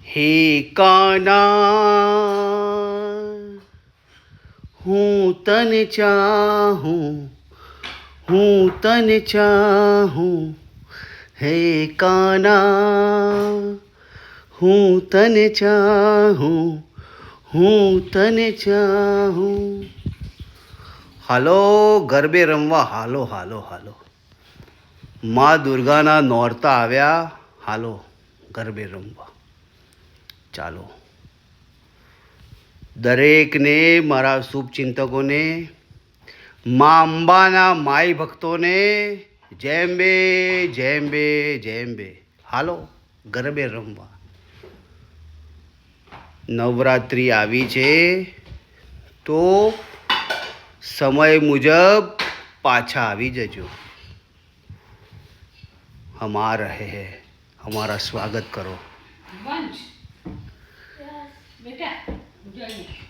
હે કાના હું તને ચાહું, હું તને ચાહું, હે કાના હું તને ચાહું, હું તને ચાહું. હાલો ગરબે રમવા, હાલો હાલો હાલો. મા દુર્ગાના નોરતા આવ્યા, હાલો ગરબે રમવા ચાલો. દરેકને, મારા શુભચિંતકોને, મા અંબાના માઈ ભક્તોને જેમ બે હાલો ગરબે રમવા. નવરાત્રિ આવી છે તો સમય મુજબ પાછા આવી જજો. હમ આ રહે હૈ, હમારા સ્વાગત કરો. વંશ બેટા જોઈએ.